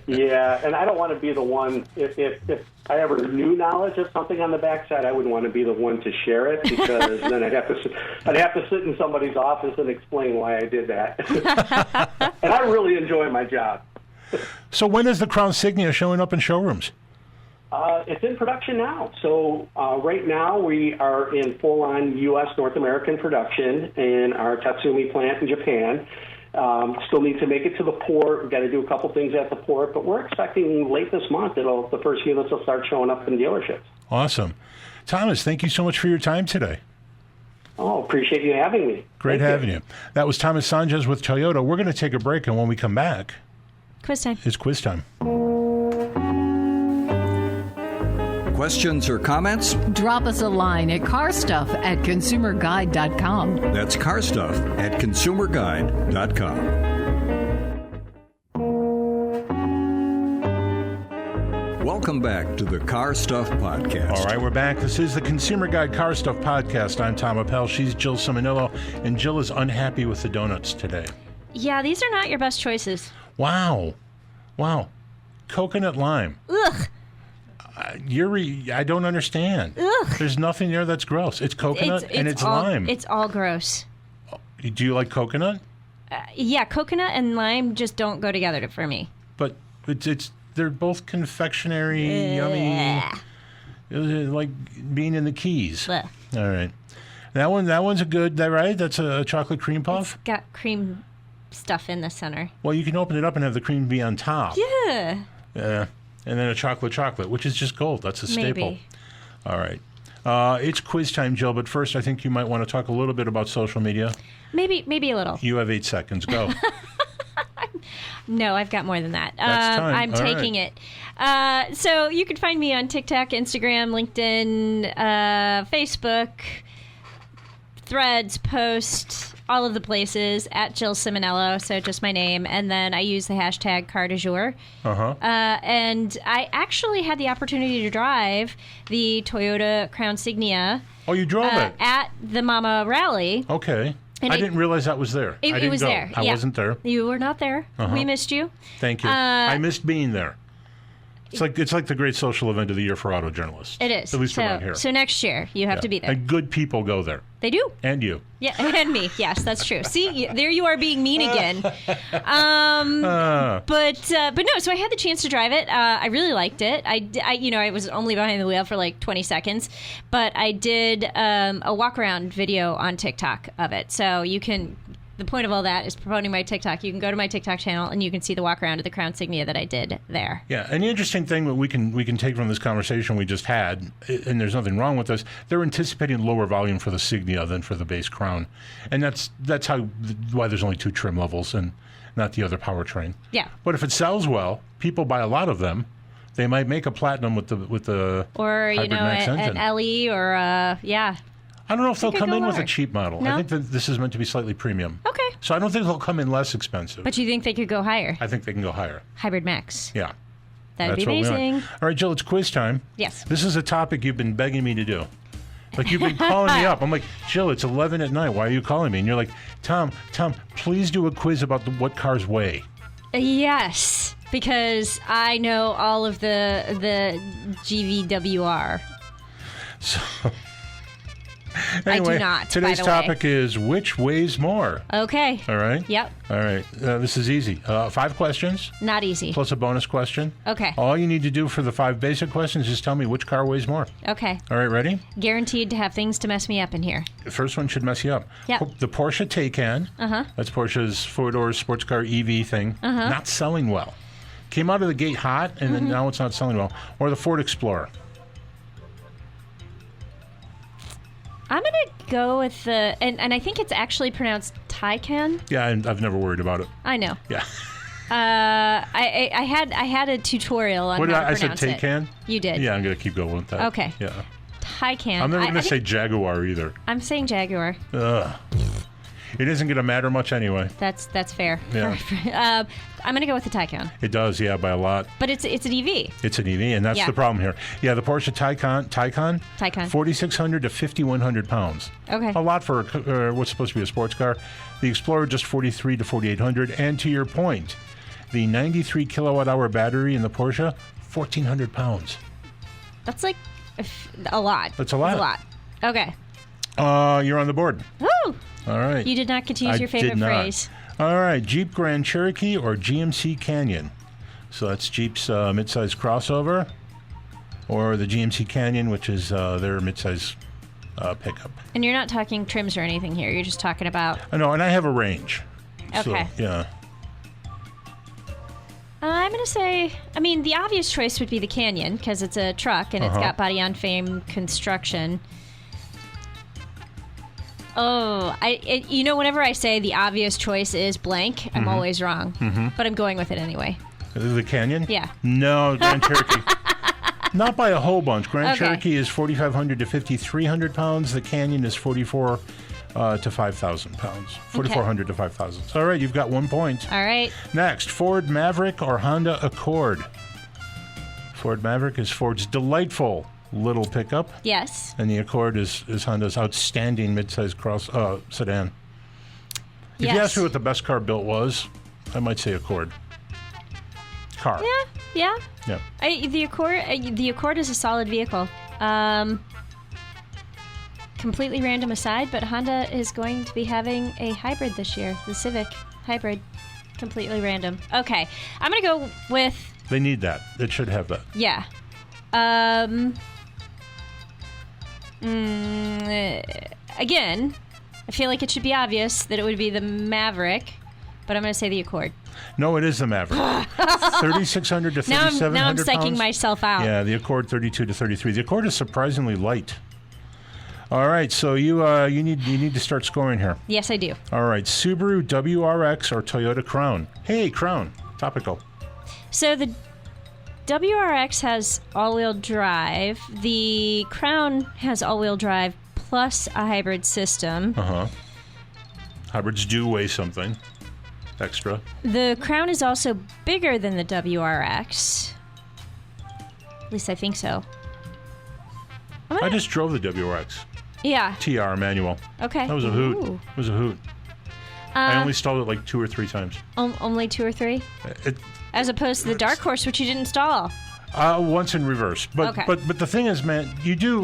Yeah, and I don't want to be the one, if I ever knew knowledge of something on the backside, I wouldn't want to be the one to share it, because then I'd have to sit in somebody's office and explain why I did that. And I really enjoy my job. So when is the Crown Signia showing up in showrooms? It's in production now. So right now we are in full-on U.S. North American production in our Tatsumi plant in Japan. Still need to make it to the port. We've got to do a couple things at the port, but we're expecting late this month the first units will start showing up in dealerships. Awesome. Thomas, thank you so much for your time today. Oh, appreciate you having me. Great having you. That was Thomas Sondej with Toyota. We're going to take a break, and when we come back, Quiz time. It's quiz time. Questions or comments? Drop us a line at carstuff@consumerguide.com. That's carstuff@consumerguide.com. Welcome back to the Car Stuff Podcast. All right, we're back. This is the Consumer Guide Car Stuff Podcast. I'm Tom Appel. She's Jill Ciminillo, and Jill is unhappy with the donuts today. Yeah, these are not your best choices. Wow. Coconut lime. Ugh. I don't understand. Ugh. There's nothing there that's gross. It's coconut and it's lime. It's all gross. Do you like coconut? Yeah, coconut and lime just don't go together for me. But they're both confectionery, yummy. Like being in the Keys. Blech. All right. That one's a good, right? That's a chocolate cream puff? It's got cream stuff in the center. Well, you can open it up and have the cream be on top. Yeah. Yeah. And then a chocolate, which is just gold. That's a staple. Maybe. All right. It's quiz time, Jill, but first I think you might want to talk a little bit about social media. Maybe a little. You have 8 seconds. Go. No, I've got more than that. That's time. I'm All taking it. So you can find me on TikTok, Instagram, LinkedIn, Facebook, Threads, Post, all of the places, at Jill Ciminillo, so just my name. And then I use the hashtag car du jour. And I actually had the opportunity to drive the Toyota Crown Signia. Oh, you drove it? At the Mama Rally. Okay. And I didn't realize that was there. It was there. I wasn't there. You were not there. We missed you. Thank you. I missed being there. It's like the great social event of the year for auto journalists. It is. At least around here. So next year, you have to be there. And good people go there. They do. And you. Yeah, and me. Yes, that's true. See, there you are being mean again. But no. So I had the chance to drive it. I really liked it. I was only behind the wheel for like 20 seconds, but I did a walk around video on TikTok of it. So you can. The point of all that is promoting my TikTok. You can go to my TikTok channel and you can see the walk around of the Crown Signia that I did there. Yeah, and the interesting thing that we can take from this conversation we just had, and there's nothing wrong with this, they're anticipating lower volume for the Signia than for the base Crown, and that's why there's only 2 trim levels and not the other powertrain. Yeah. But if it sells well, people buy a lot of them. They might make a platinum with the or Hybrid Max engine. An LE or yeah. I don't know if they'll come in with a cheap model. No? I think that this is meant to be slightly premium. Okay. So I don't think they'll come in less expensive. But you think they could go higher? I think they can go higher. Hybrid Max. Yeah. That'd be amazing. All right, Jill, it's quiz time. Yes. This is a topic you've been begging me to do. Like, you've been calling me up. I'm like, Jill, it's 11 at night. Why are you calling me? And you're like, Tom, please do a quiz about what cars weigh. Yes, because I know all of the GVWR. So... Anyway, I do not. Today's topic is which weighs more. Okay. All right? Yep. All right. This is easy. 5 questions. Not easy. Plus a bonus question. Okay. All you need to do for the 5 basic questions is tell me which car weighs more. Okay. All right, ready? Guaranteed to have things to mess me up in here. The first one should mess you up. Yep. The Porsche Taycan. That's Porsche's 4-door sports car EV thing. Not selling well. Came out of the gate hot, and then now it's not selling well. Or the Ford Explorer. I'm going to go with the, and I think it's actually pronounced Taycan. Yeah, I've never worried about it. I know. Yeah. I had a tutorial on how to pronounce it. I said Taycan? You did. Yeah, I'm going to keep going with that. Okay. Yeah. Taycan. I'm never going to say Jaguar either. I'm saying Jaguar. Ugh. It isn't going to matter much anyway. That's fair. Yeah. I'm going to go with the Taycan. It does, yeah, by a lot. But it's an EV. It's an EV, and that's the problem here. Yeah, the Porsche Taycan, 4,600 to 5,100 pounds. Okay. A lot for what's supposed to be a sports car. The Explorer, just 4,300 to 4,800. And to your point, the 93 kilowatt-hour battery in the Porsche, 1,400 pounds. That's like a lot. That's a lot. That's a lot. Okay. You're on the board. Woo! All right. You did not get to use your favorite phrase. All right. Jeep Grand Cherokee or GMC Canyon? So that's Jeep's midsize crossover. or the GMC Canyon, which is their midsize pickup. And you're not talking trims or anything here. You're just talking about... I know, and I have a range. Okay. So, yeah. I'm going to say, the obvious choice would be the Canyon because it's a truck and it's got body on frame construction. Whenever I say the obvious choice is blank, I'm always wrong. But I'm going with it anyway. The Canyon? Yeah. No, Grand Cherokee. Not by a whole bunch. Grand Cherokee is 4,500 to 5,300 pounds. The Canyon is 44 to 5,000 pounds. 4,400 to 5,000. All right, you've got 1 point. All right. Next, Ford Maverick or Honda Accord? Ford Maverick is Ford's delightful little pickup. Yes. And the Accord is Honda's outstanding midsize sedan. If you asked me what the best car built was, I might say Accord. Car. Yeah. Yeah. The Accord is a solid vehicle. Completely random aside, but Honda is going to be having a hybrid this year, the Civic hybrid. Completely random. Okay, I'm gonna go with. They need that. It should have that. Yeah. Again, I feel like it should be obvious that it would be the Maverick, but I'm gonna say the Accord. No, it is the Maverick. 3,600 to 3,700 Now I'm psyching pounds. myself out. Yeah, the Accord 32 to 33. The Accord is surprisingly light. All right, so you need to start scoring here. Yes, I do. All right, Subaru WRX or Toyota Crown? Hey, Crown, topical. So the WRX has all-wheel drive. The Crown has all-wheel drive plus a hybrid system. Hybrids do weigh something extra. The Crown is also bigger than the WRX. At least I think so. I just drove the WRX. Yeah. TR manual. Okay. That was a hoot. Ooh. It was a hoot. I only stalled it like 2 or 3 times. Only 2 or 3? As opposed to the Dark Horse, which you didn't stall. Once in reverse. But the thing is, man, you do.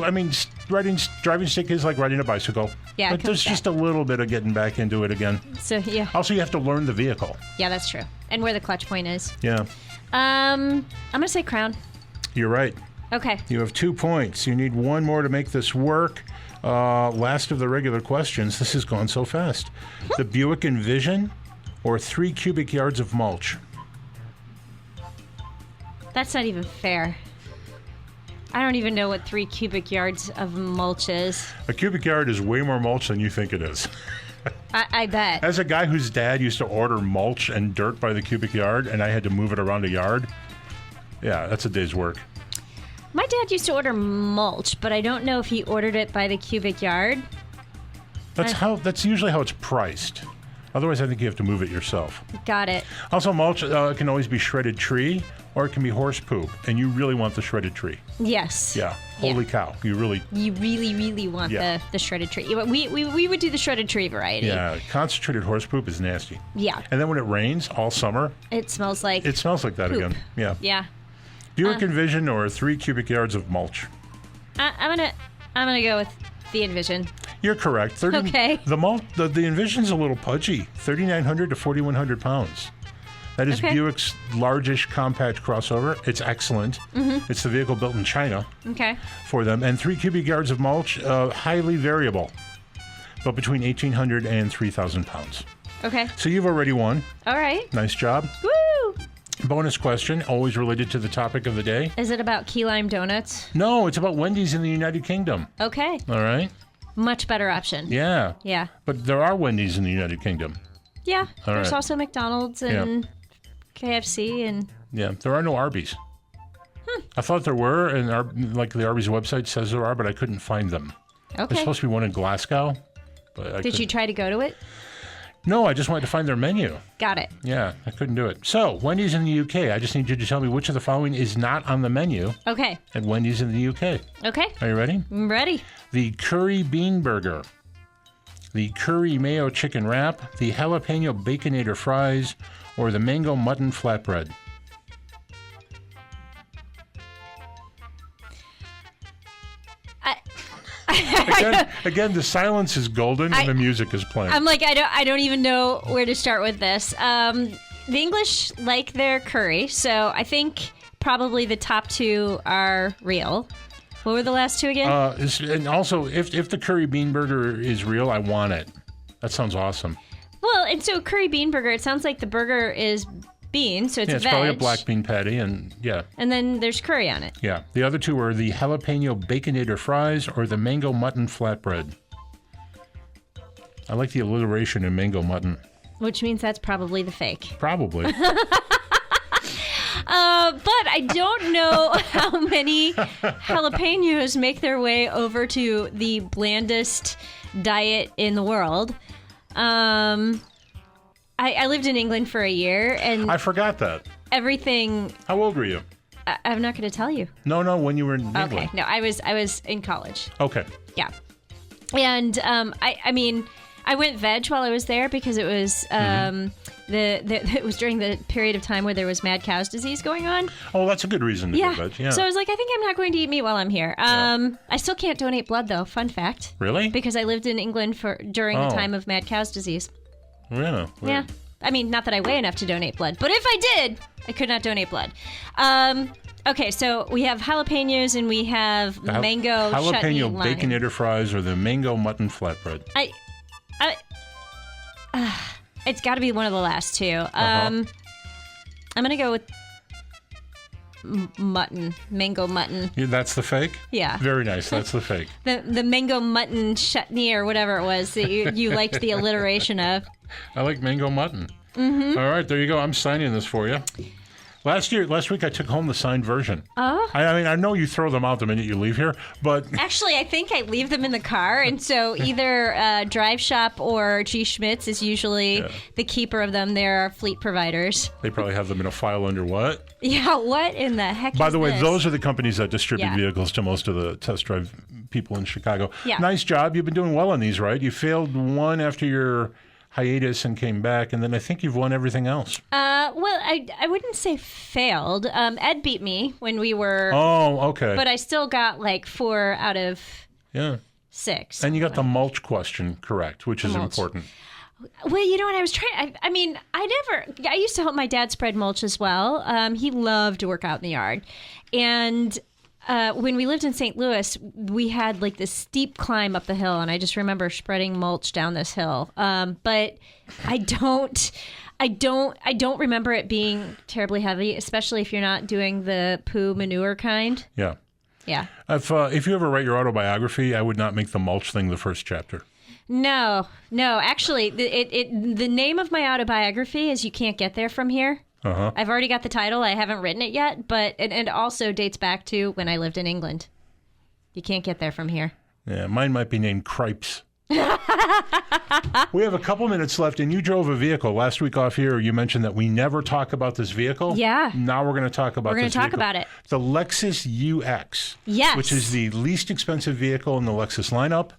Driving stick is like riding a bicycle. Yeah. But there's just a little bit of getting back into it again. So yeah. Also, you have to learn the vehicle. Yeah, that's true. And where the clutch point is. Yeah. I'm gonna say Crown. You're right. Okay. You have 2 points. You need 1 more to make this work. Last of the regular questions. This has gone so fast. The Buick Envision or 3 cubic yards of mulch? That's not even fair. I don't even know what 3 cubic yards of mulch is. A cubic yard is way more mulch than you think it is. I bet. As a guy whose dad used to order mulch and dirt by the cubic yard, and I had to move it around a yard, yeah, that's a day's work. My dad used to order mulch, but I don't know if he ordered it by the cubic yard. That's usually how it's priced. Otherwise, I think you have to move it yourself. Got it. Also, mulch can always be shredded tree, or it can be horse poop, and you really want the shredded tree. Yes. Yeah. Holy cow! You really, really want the shredded tree. We would do the shredded tree variety. Yeah. Concentrated horse poop is nasty. Yeah. And then when it rains all summer, it smells like. It smells like that poop. again. Yeah. Yeah. Buick Envision or 3 cubic yards of mulch? I'm gonna go with the Envision. You're correct. Okay. The Envision's a little pudgy. 3,900 to 4,100 pounds. That is Buick's largest compact crossover. It's excellent. It's the vehicle built in China. Okay. For them. And 3 cubic yards of mulch, highly variable, but between 1,800 and 3,000 pounds. Okay. So you've already won. All right. Nice job. Woo! Bonus question, always related to the topic of the day. Is it about key lime donuts? No, it's about Wendy's in the United Kingdom. Okay. All right. Much better option. Yeah. Yeah. But there are Wendy's in the United Kingdom. Yeah. All There's right. also McDonald's and KFC and. Yeah. There are no Arby's. I thought there were, and like the Arby's website says there are, but I couldn't find them. Okay. There's supposed to be one in Glasgow. But Did you try to go to it? No, I just wanted to find their menu. Got it. Yeah, I couldn't do it. So, Wendy's in the UK. I just need you to tell me which of the following is not on the menu Okay. at Wendy's in the UK. Okay. Are you ready? I'm ready. The curry bean burger, the curry mayo chicken wrap, the jalapeno baconator fries, or the mango mutton flatbread. Again, the silence is golden and the music is playing. I'm like, I don't even know where to start with this. The English like their curry, so I think probably the top two are real. What were the last two again? And also, if the curry bean burger is real, I want it. That sounds awesome. Well, and so curry bean burger, it sounds like the burger is bean, so it's it's veg. probably a black bean patty, and yeah. And then there's curry on it. Yeah. The other two are the jalapeno baconator fries or the mango mutton flatbread. I like the alliteration in mango mutton. Which means that's probably the fake. Probably. But I don't know how many jalapenos make their way over to the blandest diet in the world. I lived in England for a year, and I forgot that. everything. How old were you? I'm not going to tell you. No, when you were in England. Okay, no, I was in college. Okay. Yeah, and I mean, I went veg while I was there because it was it was during the period of time where there was mad cow's disease going on. Oh, that's a good reason to go veg. Yeah. So I was like, I think I'm not going to eat meat while I'm here. I still can't donate blood though. Fun fact. Really? Because I lived in England during the time of mad cow's disease. Yeah. Yeah. I mean, not that I weigh enough to donate blood, but if I did, I could not donate blood. Okay, so we have jalapenos and we have mango chutney jalapeno lime. baconator fries or the mango mutton flatbread. It's got to be one of the last two. I'm gonna go with mutton, mango mutton. Yeah, that's the fake? Yeah. Very nice. That's the fake. The mango mutton chutney or whatever it was that you liked the alliteration of. I like mango mutton. Mm-hmm. All right, there you go. I'm signing this for you. Last week I took home the signed version. Oh. I mean, I know you throw them out the minute you leave here, but actually, I think I leave them in the car, and so either Drive Shop or G. Schmidt's is usually the keeper of them. They're our fleet providers. They probably have them in a file under what? Yeah, what in the heck? By the way, this? those are the companies that distribute vehicles to most of the test drive people in Chicago. Yeah. Nice job. You've been doing well on these, right? You failed one after your hiatus and came back, and then I think you've won everything else. Well, I wouldn't say failed. Ed beat me when we were. Oh, okay. But I still got like 4 out of 6. And you got the mulch question correct, which is important. Well, you know what I was trying. I mean, I used to help my dad spread mulch as well. He loved to work out in the yard, and. When we lived in St. Louis, we had like this steep climb up the hill, and I just remember spreading mulch down this hill. But I don't remember it being terribly heavy, especially if you're not doing the poo manure kind. Yeah. Yeah. If you ever write your autobiography, I would not make the mulch thing the first chapter. No. Actually, the name of my autobiography is "You Can't Get There From Here." Uh-huh. I've already got the title. I haven't written it yet, but it also dates back to when I lived in England. You can't get there from here. Yeah, mine might be named Cripes. We have a couple minutes left, and you drove a vehicle. Last week off here, you mentioned that we never talk about this vehicle. Yeah. Now we're going to talk about this vehicle. We're going to talk about it. The Lexus UX. Yes. Which is the least expensive vehicle in the Lexus lineup.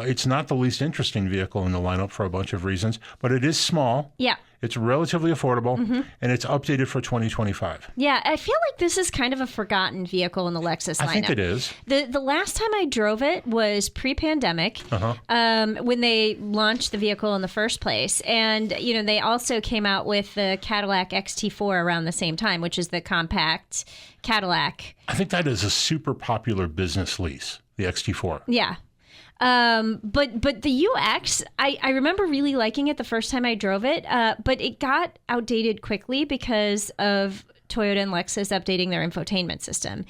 It's not the least interesting vehicle in the lineup for a bunch of reasons, but it is small. Yeah. It's relatively affordable, and it's updated for 2025. Yeah, I feel like this is kind of a forgotten vehicle in the Lexus lineup. I think it is. The last time I drove it was pre-pandemic, when they launched the vehicle in the first place. And, they also came out with the Cadillac XT4 around the same time, which is the compact Cadillac. I think that is a super popular business lease, the XT4. Yeah. But the UX, I remember really liking it the first time I drove it, but it got outdated quickly because of Toyota and Lexus updating their infotainment system.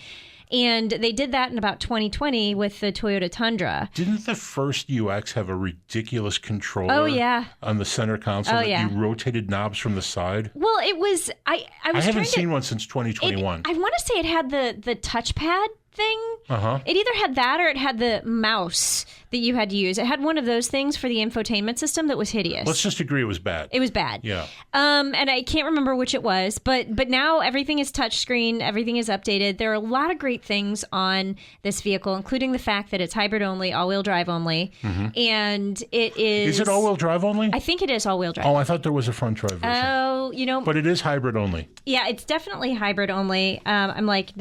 And they did that in about 2020 with the Toyota Tundra. Didn't the first UX have a ridiculous controller on the center console you rotated knobs from the side? Well, it was, I haven't seen one since 2021. I want to say it had the touchpad thing. It either had that or it had the mouse that you had to use. It had one of those things for the infotainment system that was hideous. Let's just agree it was bad. It was bad. Yeah. And I can't remember which it was, but now everything is touchscreen, everything is updated. There are a lot of great things on this vehicle, including the fact that it's hybrid only, all-wheel drive only, and it is... Is it all-wheel drive only? I think it is all-wheel drive. Oh, I thought there was a front drive version. Oh, But it is hybrid only. Yeah, it's definitely hybrid only. I'm like...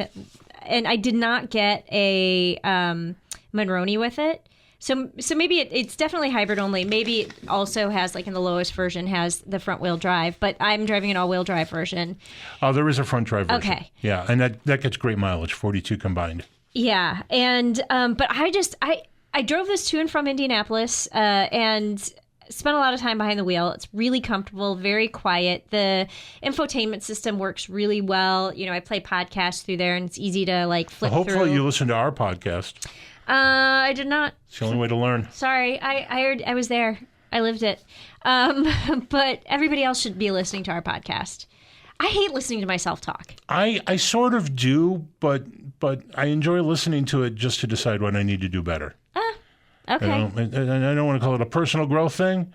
And I did not get a Monroney with it. So maybe it's definitely hybrid only. Maybe it also has, like in the lowest version, has the front wheel drive. But I'm driving an all wheel drive version. Oh, there is a front drive version. Okay. Yeah, and that gets great mileage, 42 combined. Yeah, and but I drove this to and from Indianapolis and spent a lot of time behind the wheel. It's really comfortable, very quiet. The infotainment system works really well. You know, I play podcasts through there, and it's easy to like flip through. Hopefully you listen to our podcast. I did not. It's the only way to learn. Sorry, I heard, I was there. I lived it. But everybody else should be listening to our podcast. I hate listening to myself talk. I sort of do, but I enjoy listening to it just to decide what I need to do better. Okay. And I don't want to call it a personal growth thing.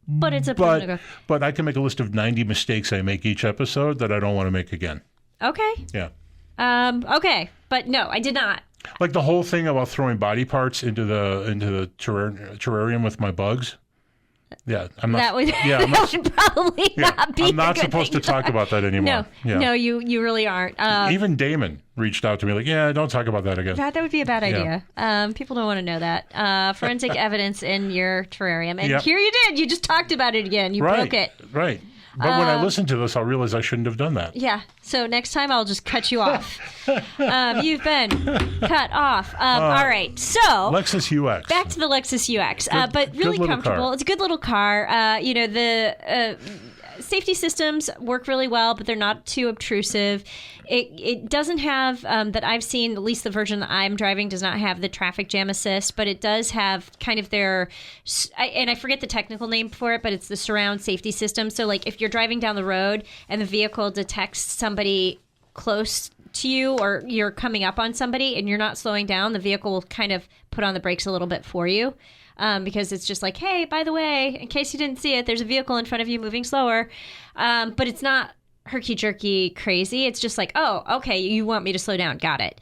But it's a personal growth. But I can make a list of 90 mistakes I make each episode that I don't want to make again. Okay. Yeah. Okay. But no, I did not. Like the whole thing about throwing body parts into the terrarium with my bugs. Yeah, I'm not. That should probably not be. I'm not supposed to talk about that anymore. No, you really aren't. Even Damon reached out to me like, "Yeah, don't talk about that again." That would be a bad idea. People don't want to know that. Forensic evidence in your terrarium, and here you did. You just talked about it again. You broke it. Right. But when I listen to this, I'll realize I shouldn't have done that. Yeah. So next time I'll just cut you off. You've been cut off. All right. So Lexus UX. Back to the Lexus UX, but really comfortable. Car. It's a good little car. The safety systems work really well, but they're not too obtrusive. It doesn't have, that I've seen, at least the version that I'm driving does not have the traffic jam assist, but it does have kind of their, and I forget the technical name for it, but it's the surround safety system. So like if you're driving down the road and the vehicle detects somebody close to you or you're coming up on somebody and you're not slowing down, the vehicle will kind of put on the brakes a little bit for you. Because it's just like, hey, by the way, in case you didn't see it, there's a vehicle in front of you moving slower. But it's not herky-jerky crazy. It's just like, oh, okay, you want me to slow down. Got it.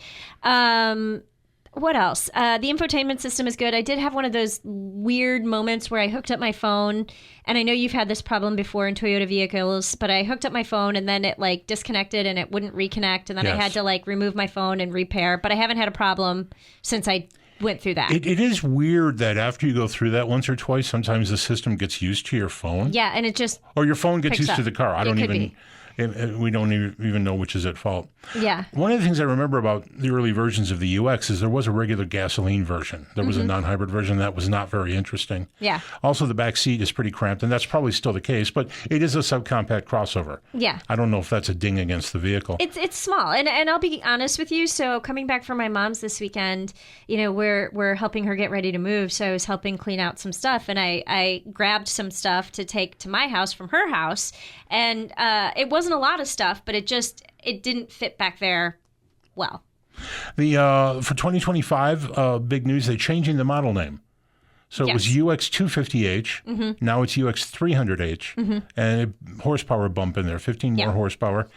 What else? The infotainment system is good. I did have one of those weird moments where I hooked up my phone, and I know you've had this problem before in Toyota vehicles, but I hooked up my phone and then it like disconnected and it wouldn't reconnect, and then I had to like remove my phone and repair. But I haven't had a problem since I went through that. It is weird that after you go through that once or twice, sometimes the system gets used to your phone. Yeah, and it just or your phone gets used up. to the car. We don't even know which is at fault. Yeah. One of the things I remember about the early versions of the UX is there was a regular gasoline version. There was a non-hybrid version that was not very interesting. Yeah. Also, the back seat is pretty cramped, and that's probably still the case, but it is a subcompact crossover. Yeah. I don't know if that's a ding against the vehicle. It's small, and I'll be honest with you. So coming back from my mom's this weekend, we're helping her get ready to move. So I was helping clean out some stuff, and I grabbed some stuff to take to my house from her house, and it wasn't a lot of stuff, but it didn't fit back there well. For 2025, big news, they're changing the model name. So it was UX 250H. Now it's UX 300H. And a horsepower bump in there, 15 more horsepower.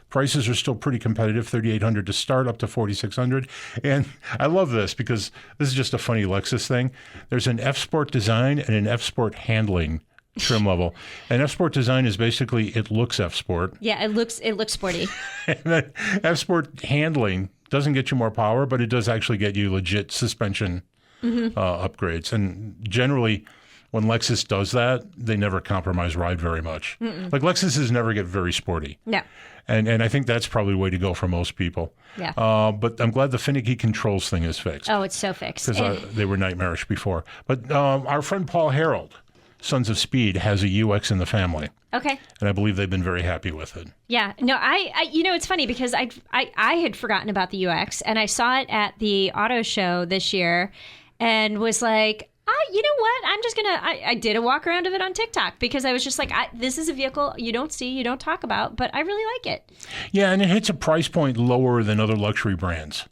Prices are still pretty competitive, $3,800 to start, up to $4,600. And I love this because this is just a funny Lexus thing. There's an F-Sport design and an F-Sport handling trim level. And F-Sport design is basically, it looks F-Sport. Yeah, it looks sporty. And then F-Sport handling doesn't get you more power, but it does actually get you legit suspension upgrades. And generally, when Lexus does that, they never compromise ride very much. Like Lexuses never get very sporty. No. And I think that's probably the way to go for most people. Yeah. But I'm glad the finicky controls thing is fixed. Oh, it's so fixed. Because they were nightmarish before. But our friend Paul Harold, Sons of Speed, has a UX in the family. Okay. And I believe they've been very happy with it. Yeah. No, I it's funny because I had forgotten about the UX, and I saw it at the auto show this year and was like, you know what? I'm just going to, I did a walk around of it on TikTok because I was just like, this is a vehicle you don't see, you don't talk about, but I really like it. Yeah, and it hits a price point lower than other luxury brands.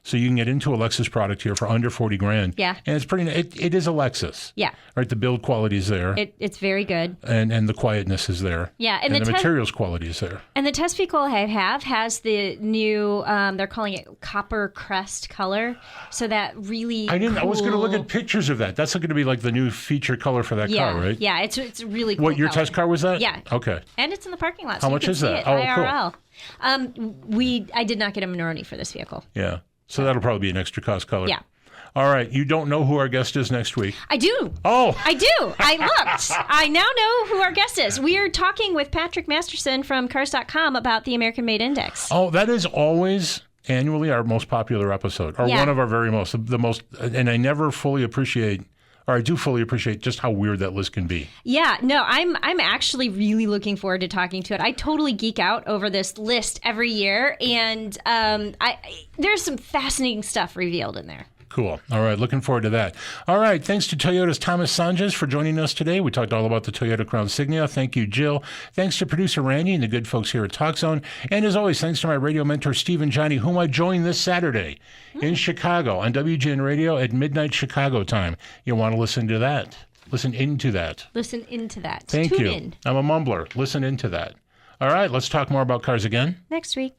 So you can get into a Lexus product here for under $40,000. Yeah. And it's pretty, it is a Lexus. Yeah. Right, the build quality is there. It's very good. And the quietness is there. Yeah. And the materials quality is there. And the test vehicle I have has the new, they're calling it copper crest color. So that really I was going to look at pictures of that. That's going to be like the new feature color for that car, right? Yeah, it's really cool. What, your color. test car was that? Yeah. Okay. And it's in the parking lot. How much is that? Oh, IRL. Cool. I did not get a Minority for this vehicle. Yeah. So that'll probably be an extra cost color. Yeah. All right. You don't know who our guest is next week. I do. Oh. I do. I looked. I now know who our guest is. We are talking with Patrick Masterson from Cars.com about the American Made Index. Oh, that is always annually our most popular episode, or one of our very most, the most, and I never fully appreciate, or I do fully appreciate just how weird that list can be. Yeah, no, I'm actually really looking forward to talking to it. I totally geek out over this list every year, and there's some fascinating stuff revealed in there. Cool. All right. Looking forward to that. All right. Thanks to Toyota's Thomas Sondej for joining us today. We talked all about the Toyota Crown Signia. Thank you, Jill. Thanks to producer Randy and the good folks here at TalkZone. And as always, thanks to my radio mentor, Steve and Johnny, whom I joined this Saturday in Chicago on WGN Radio at midnight Chicago time. You'll want to listen to that. Listen into that. Listen into that. Thank Tune you. in. I'm a mumbler. Listen into that. All right. Let's talk more about cars again. Next week.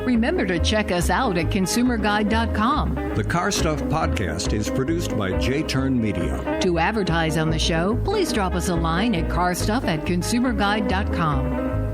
Remember to check us out at consumerguide.com. The Car Stuff Podcast is produced by J-Turn Media. To advertise on the show, please drop us a line at carstuff@consumerguide.com.